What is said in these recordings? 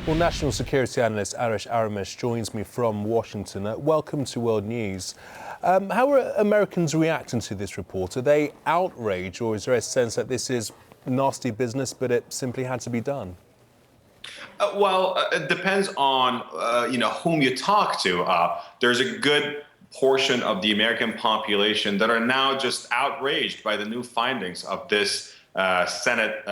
Well, National Security Analyst Arash Aramesh joins me from Washington. Welcome to World News. How are Americans reacting to this report? Are they outraged, or is there a sense that this is nasty business, but it simply had to be done? It depends on whom you talk to. There's a good portion of the American population that are now just outraged by the new findings of this Senate,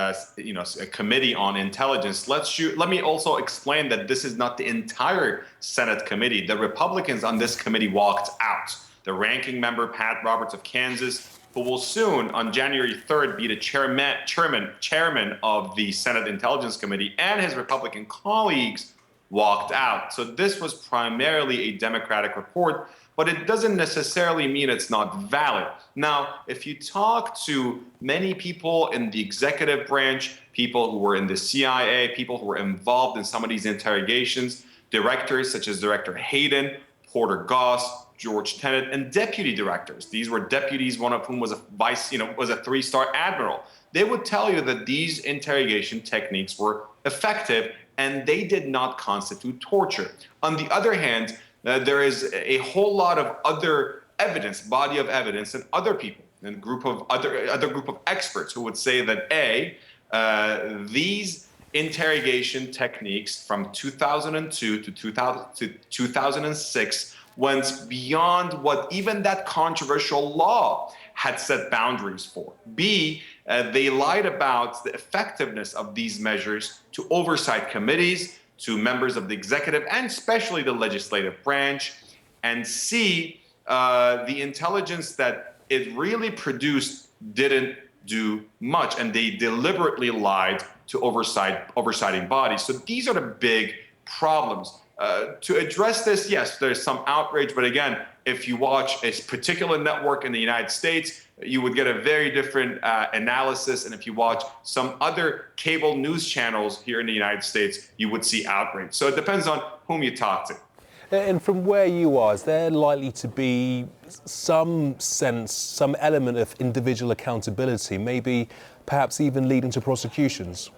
committee on intelligence. Let me also explain that this is not the entire Senate committee. The Republicans on this committee walked out. The ranking member, Pat Roberts of Kansas, who will soon, on January 3rd, be the chairman of the Senate Intelligence Committee, and his Republican colleagues walked out. So this was primarily a Democratic report, but it doesn't necessarily mean it's not valid. Now, if you talk to many people in the executive branch, people who were in the CIA, people who were involved in some of these interrogations, directors such as Director Hayden, Porter Goss, George Tenet, and deputy directors. These were deputies, one of whom was a three-star admiral. They would tell you that these interrogation techniques were effective and they did not constitute torture. On the other hand, there is a whole lot of other evidence, body of evidence, and other people, and other group of experts who would say that these interrogation techniques from 2002 to 2006 went beyond what even that controversial law had set boundaries for. B, they lied about the effectiveness of these measures to oversight committees, to members of the executive, and especially the legislative branch. And C, the intelligence that it really produced didn't do much, and they deliberately lied to oversighting bodies. So these are the big problems. To address this, yes, there's some outrage, but again, if you watch a particular network in the United States, you would get a very different analysis. And if you watch some other cable news channels here in the United States, you would see outrage. So it depends on whom you talk to. And from where you are, is there likely to be some sense, some element of individual accountability, maybe perhaps even leading to prosecutions?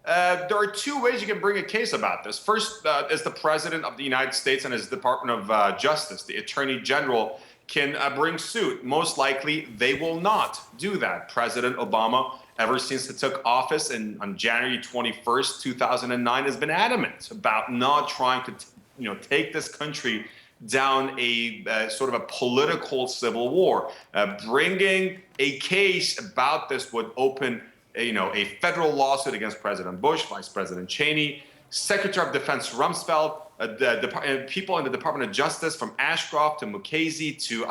There are two ways you can bring a case about this. First, is the President of the United States and his Department of Justice, the Attorney General, can bring suit. Most likely, they will not do that. President Obama, ever since he took office on January 21st, 2009, has been adamant about not trying to take this country down a sort of a political civil war. Bringing a case about this would open a federal lawsuit against President Bush, Vice President Cheney, Secretary of Defense Rumsfeld, people in the Department of Justice, from Ashcroft to Mukasey to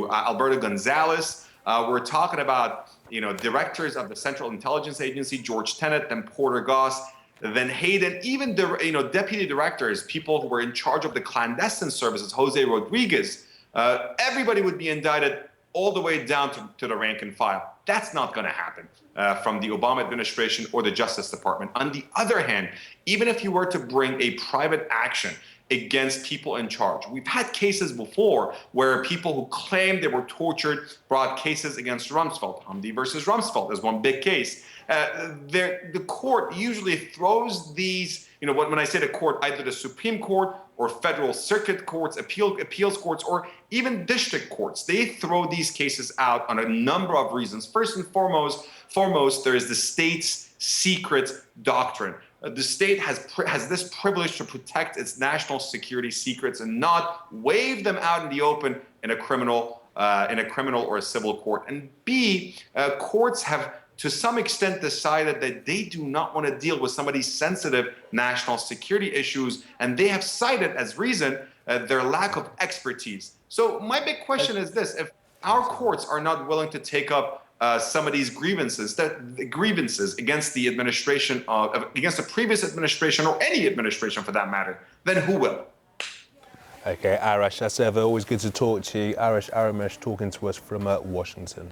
Alberto Gonzales. We're talking about directors of the Central Intelligence Agency, George Tenet, then Porter Goss, then Hayden, even deputy directors, people who were in charge of the clandestine services, Jose Rodriguez. Everybody would be indicted, all the way down to the rank and file. That's not going to happen from the Obama administration or the Justice Department. On the other hand, even if you were to bring a private action against people in charge, we've had cases before where people who claimed they were tortured brought cases against Rumsfeld. Hamdi versus Rumsfeld is one big case. The court usually throws these, when I say the court, either the Supreme Court or federal circuit courts, appeals courts, or even district courts. They throw these cases out on a number of reasons. First and foremost, there is the state's secret doctrine. The state has this privilege to protect its national security secrets and not wave them out in the open in a criminal or a civil court. And B, courts have to some extent decided that they do not want to deal with some of these sensitive national security issues, and they have cited as reason their lack of expertise. So my big question is this: if our courts are not willing to take up some of these grievances against the administration, against the previous administration or any administration for that matter, then who will? Okay, Arash, as ever, always good to talk to you. Arash Aramesh talking to us from Washington.